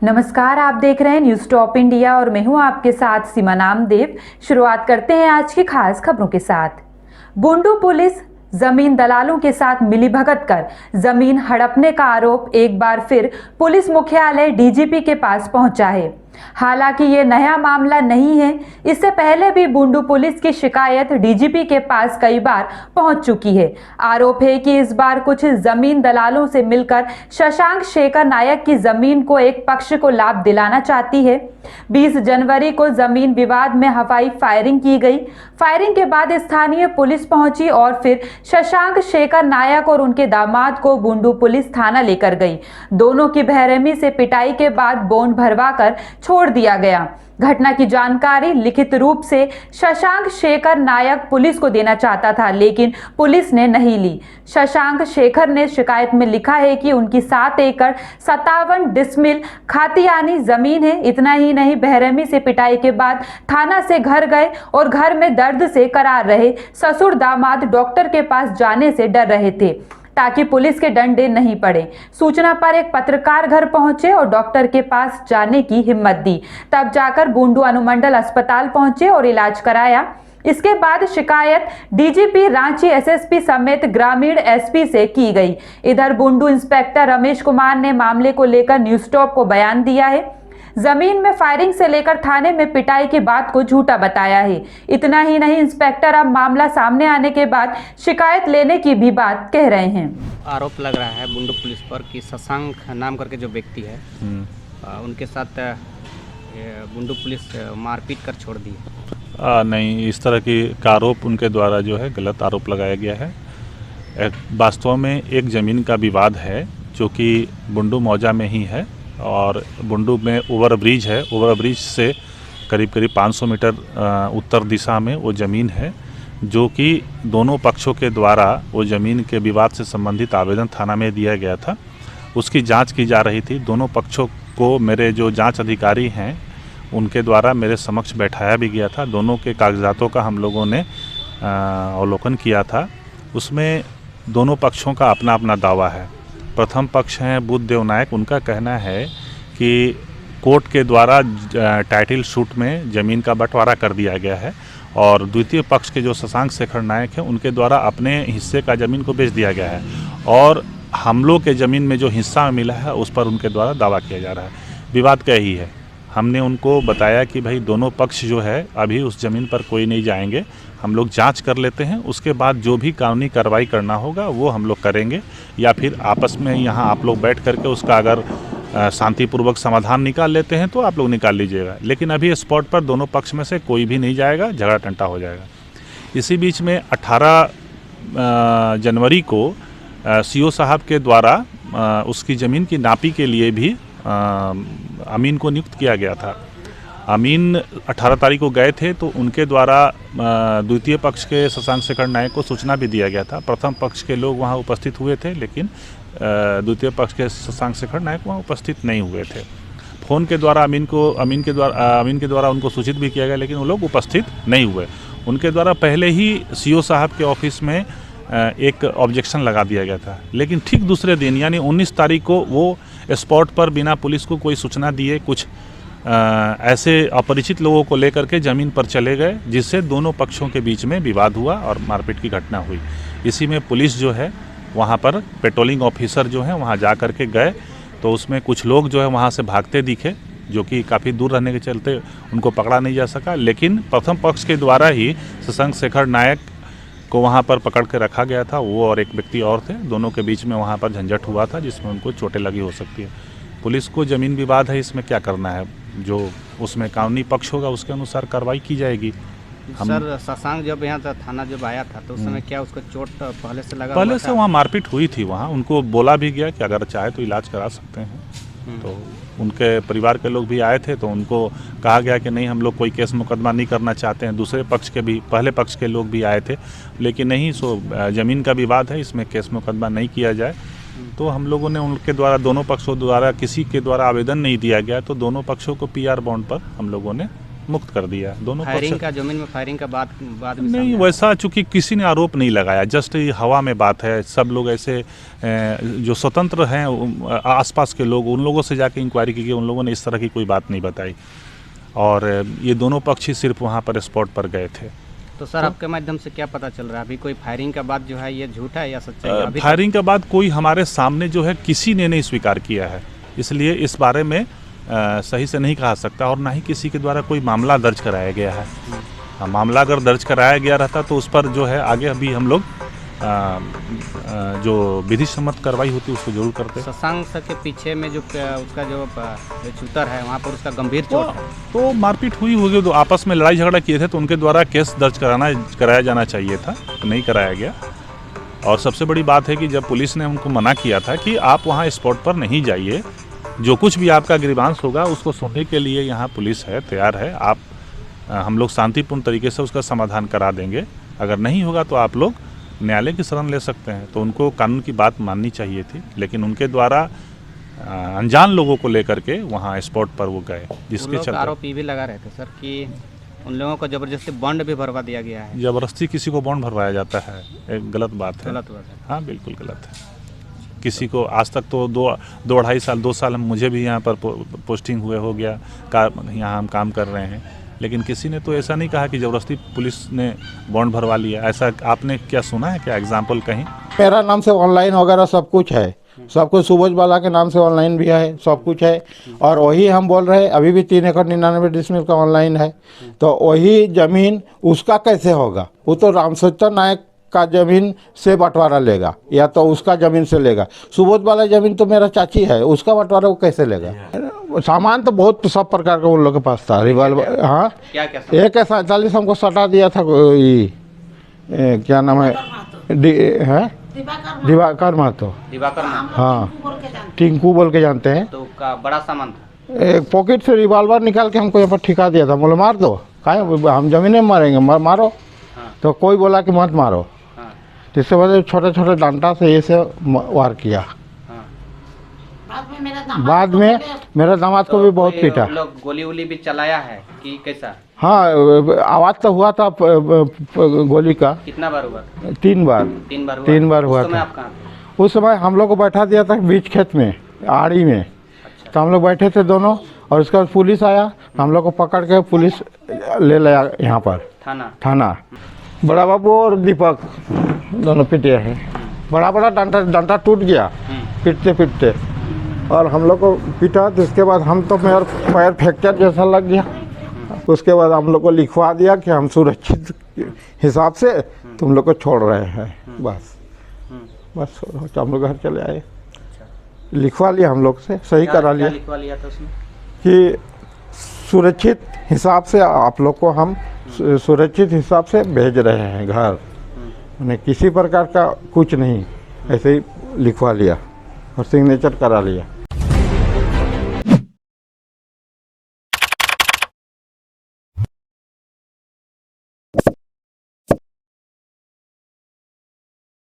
नमस्कार, आप देख रहे हैं न्यूज़ टॉप इंडिया और मैं हूं आपके साथ सीमा नामदेव। शुरुआत करते हैं आज की खास खबरों के साथ। बुंडू पुलिस जमीन दलालों के साथ मिलीभगत कर जमीन हड़पने का आरोप एक बार फिर पुलिस मुख्यालय डीजीपी के पास पहुंचा है। हालांकि ये नया मामला नहीं है, इससे पहले भी बुंडू पुलिस की शिकायत डीजीपी के पास कई बार पहुंच चुकी है। आरोप है कि इस बार कुछ जमीन दलालों से मिलकर शशांक शेखर नायक की जमीन को एक पक्ष को लाभ दिलाना चाहती है। 20 जनवरी को जमीन विवाद में हवाई फायरिंग की गई। फायरिंग के बाद स्थानीय पुलिस पहुंची और फिर शशांक शेखर नायक और उनके दामाद को बुंडू पुलिस थाना लेकर गई। दोनों की बेरहमी से पिटाई के बाद बॉन्ड भरवाकर छोड़ दिया गया। घटना की जानकारी लिखित रूप से शशांक शेखर नायक पुलिस को देना चाहता था, लेकिन पुलिस ने नहीं ली। शशांक शेखर ने शिकायत में लिखा है कि उनकी 7 एकड़ 57 डिसमिल खातियानी जमीन है। इतना ही नहीं, बेरहमी से पिटाई के बाद थाना से घर गए और घर में दर्द से करार रहे ससुर दामाद डॉक्टर के पास जाने से डर रहे थे ताकि पुलिस के डंडे नहीं पड़े। सूचना पर एक पत्रकार घर पहुंचे और डॉक्टर के पास जाने की हिम्मत दी। तब जाकर बुंडू अनुमंडल अस्पताल पहुंचे और इलाज कराया। इसके बाद शिकायत डीजीपी रांची एसएसपी समेत ग्रामीण एसपी से की गई। इधर बुंडू इंस्पेक्टर रमेश कुमार ने मामले को लेकर न्यूज़ टॉप को बयान दिया है। जमीन में फायरिंग से लेकर थाने में पिटाई की बात को झूठा बताया है। इतना ही नहीं, इंस्पेक्टर अब मामला सामने आने के बाद शिकायत लेने की भी बात कह रहे हैं। आरोप लग रहा है बुंडू पुलिस पर कि शशांक नाम करके जो व्यक्ति है उनके साथ बुंडू पुलिस मारपीट कर छोड़ दी है। नहीं, इस तरह की आरोप उनके द्वारा जो है गलत आरोप लगाया गया है। वास्तव में एक ज़मीन का विवाद है जो कि बुंडू मौजा में ही है और बुंडू में ओवरब्रिज है। ओवरब्रिज से करीब 500 मीटर उत्तर दिशा में वो ज़मीन है जो कि दोनों पक्षों के द्वारा वो ज़मीन के विवाद से संबंधित आवेदन थाना में दिया गया था। उसकी जांच की जा रही थी। दोनों पक्षों को मेरे जो जांच अधिकारी हैं उनके द्वारा मेरे समक्ष बैठाया भी गया था। दोनों के कागजातों का हम लोगों ने अवलोकन किया था। उसमें दोनों पक्षों का अपना अपना दावा है। प्रथम पक्ष हैं बुद्धदेव नायक, उनका कहना है कि कोर्ट के द्वारा टाइटल शूट में ज़मीन का बंटवारा कर दिया गया है और द्वितीय पक्ष के जो शशांक शेखर नायक हैं उनके द्वारा अपने हिस्से का ज़मीन को बेच दिया गया है और हम लोग के ज़मीन में जो हिस्सा मिला है उस पर उनके द्वारा दावा किया जा रहा है। विवाद क्या ही है। हमने उनको बताया कि भाई दोनों पक्ष जो है अभी उस ज़मीन पर कोई नहीं जाएंगे, हम लोग जांच कर लेते हैं, उसके बाद जो भी कानूनी कार्रवाई करना होगा वो हम लोग करेंगे या फिर आपस में यहाँ आप लोग बैठ करके उसका अगर शांतिपूर्वक समाधान निकाल लेते हैं तो आप लोग निकाल लीजिएगा। लेकिन अभी स्पॉट पर दोनों पक्ष में से कोई भी नहीं जाएगा, झगड़ा टंटा हो जाएगा। इसी बीच में 18 जनवरी को सीओ साहब के द्वारा उसकी ज़मीन की नापी के लिए भी अमीन को नियुक्त किया गया था। अमीन 18 तारीख को गए थे तो उनके द्वारा द्वितीय पक्ष के शशांक शेखर नायक को सूचना भी दिया गया था। प्रथम पक्ष के लोग वहां उपस्थित हुए थे लेकिन द्वितीय पक्ष के शशांक शेखर नायक वहां उपस्थित नहीं हुए थे। फ़ोन के द्वारा अमीन के द्वारा उनको सूचित भी किया गया लेकिन वो लोग उपस्थित नहीं हुए। उनके द्वारा पहले ही सीओ साहब के ऑफिस में एक ऑब्जेक्शन लगा दिया गया था। लेकिन ठीक दूसरे दिन यानी 19 तारीख को वो स्पॉट पर बिना पुलिस को कोई सूचना दिए कुछ ऐसे अपरिचित लोगों को लेकर के ज़मीन पर चले गए, जिससे दोनों पक्षों के बीच में विवाद हुआ और मारपीट की घटना हुई। इसी में पुलिस जो है वहाँ पर पेट्रोलिंग ऑफिसर जो है वहाँ जा कर के गए तो उसमें कुछ लोग जो है वहाँ से भागते दिखे, जो कि काफ़ी दूर रहने के चलते उनको पकड़ा नहीं जा सका। लेकिन प्रथम पक्ष के द्वारा ही शशांक शेखर नायक को वहाँ पर पकड़ के रखा गया था। वो और एक व्यक्ति और थे, दोनों के बीच में वहाँ पर झंझट हुआ था जिसमें उनको चोटें लगी हो सकती है। पुलिस को ज़मीन विवाद है, इसमें क्या करना है, जो उसमें कानूनी पक्ष होगा उसके अनुसार कार्रवाई की जाएगी। सर, शशांक जब यहाँ थाना जब आया था तो उस समय क्या उसको चोट पहले से लगा? पहले से वहाँ मारपीट हुई थी। वहाँ उनको बोला भी गया कि अगर चाहे तो इलाज करा सकते हैं। तो उनके परिवार के लोग भी आए थे तो उनको कहा गया कि नहीं, हम लोग कोई केस मुकदमा नहीं करना चाहते हैं। दूसरे पक्ष के भी, पहले पक्ष के लोग भी आए थे लेकिन नहीं, ज़मीन का विवाद है, इसमें केस मुकदमा नहीं किया जाए। तो हम लोगों ने उनके द्वारा, दोनों पक्षों द्वारा, किसी के द्वारा आवेदन नहीं दिया गया तो दोनों पक्षों को PR बॉन्ड पर हम लोगों ने मुक्त कर दिया। दोनों फायरिंग पक्ष का जमीन में फायरिंग का बाद भी नहीं, सामने वैसा चूंकि किसी ने आरोप नहीं लगाया, जस्ट ये हवा में बात है। सब लोग ऐसे जो स्वतंत्र हैं आसपास के लोग, उन लोगों से जाके इंक्वायरी की गई, उन लोगों ने इस तरह की कोई बात नहीं बताई। और ये दोनों पक्ष ही सिर्फ वहाँ पर स्पॉट पर गए थे। तो सर आपके माध्यम से क्या पता चल रहा है अभी कोई फायरिंग का बाद जो है ये झूठा है या सच्चा है अभी फायरिंग के बाद कोई हमारे सामने जो है किसी ने नहीं स्वीकार किया है, इसलिए इस बारे में सही से नहीं कहा सकता। और ना ही किसी के द्वारा कोई मामला दर्ज कराया गया है। मामला अगर दर्ज कराया गया रहता तो उस पर जो है आगे अभी हम लोग जो विधि सम्मत कार्रवाई होती है उसको जरूर करते। शशांक सर के पीछे में जो उसका जो शूटर है वहाँ पर उसका गंभीर चोट है। तो मारपीट हुई होगी, तो आपस में लड़ाई झगड़ा किए थे तो उनके द्वारा केस दर्ज कराया जाना चाहिए था, तो नहीं कराया गया। और सबसे बड़ी बात है कि जब पुलिस ने उनको मना किया था कि आप वहाँ स्पॉट पर नहीं जाइए, जो कुछ भी आपका ग्रीवांस होगा उसको सुनने के लिए यहाँ पुलिस है, तैयार है। आप हम लोग शांतिपूर्ण तरीके से उसका समाधान करा देंगे। अगर नहीं होगा तो आप लोग न्यायालय की शरण ले सकते हैं। तो उनको कानून की बात माननी चाहिए थी, लेकिन उनके द्वारा अनजान लोगों को लेकर के वहाँ स्पॉट पर वो गए, जिसके चलते आरोप ये भी लगा रहे थे सर कि उन लोगों को जबरदस्ती बॉन्ड भी भरवा दिया गया है। जबरदस्ती किसी को बॉन्ड भरवाया जाता है, एक गलत बात है। गलत बात है। हाँ, बिल्कुल गलत है। किसी को आज तक तो 2-2.5 साल मुझे भी यहाँ पर पोस्टिंग हुए हो गया, यहाँ हम काम कर रहे हैं, लेकिन किसी ने तो ऐसा नहीं कहा कि ज़बरदस्ती पुलिस ने बॉन्ड भरवा लिया। ऐसा आपने क्या सुना है, क्या एग्जाम्पल कहीं? मेरा नाम से ऑनलाइन वगैरह सब कुछ है, सब कुछ सुबोध बाला के नाम से ऑनलाइन भी है, सब कुछ है। और वही हम बोल रहे हैं, अभी भी 3 एकड़ 99 डिसमिल का ऑनलाइन है। तो वही ज़मीन उसका कैसे होगा? वो तो रामसत्तर नायक का ज़मीन से बंटवारा लेगा या तो उसका ज़मीन से लेगा। सुबोध वाला ज़मीन तो मेरा चाची है, उसका बंटवारा वो कैसे लेगा? सामान तो बहुत सब प्रकार का उन लोग के पास था। रिवाल्वर, हाँ, AK-47 हमको सटा दिया था। क्या नाम है, दिवाकर महतो। हाँ, टिंकू बोल के जानते हैं। तो का बड़ा सामान था, एक पॉकेट से रिवाल्वर निकाल के हमको यहाँ पर ठिका दिया था। बोले मार दो, काहे हम ज़मीन में मारेंगे, मारो। तो कोई बोला कि मत मारो, जिससे वजह छोटे छोटे डंडा से ये से वार किया। बाद में मेरा दामाद को भी बहुत पीटा। लोग गोली वोली भी चलाया है कि कैसा? हाँ, आवाज़ तो हुआ था गोली का। कितना बार हुआ? 3 बार। 3 बार हुआ था। उस समय हम लोग को बैठा दिया था बीच खेत में, आड़ी में। तो हम लोग बैठे थे दोनों, और उसके बाद पुलिस आया, हम लोग को पकड़ के पुलिस ले लाया यहाँ पर थाना। बड़ा बाबू और दीपक दोनों पिटे हैं। बड़ा डंडा टूट गया पिटते, और हम लोग को पीटा। तो इसके बाद हम तो मेरा पैर फ्रैक्चर जैसा लग गया। उसके बाद हम लोग को लिखवा दिया कि हम सुरक्षित हिसाब से तुम लोग को छोड़ रहे हैं। बस हम लोग घर चले आए। लिखवा लिया हम लोग से, सही करा लिया। लिखवा लिया था उसमें कि सुरक्षित हिसाब से आप लोग को हम सुरक्षित हिसाब से भेज रहे हैं घर, उन्हें किसी प्रकार का कुछ नहीं, ऐसे ही लिखवा लिया और सिग्नेचर करा लिया।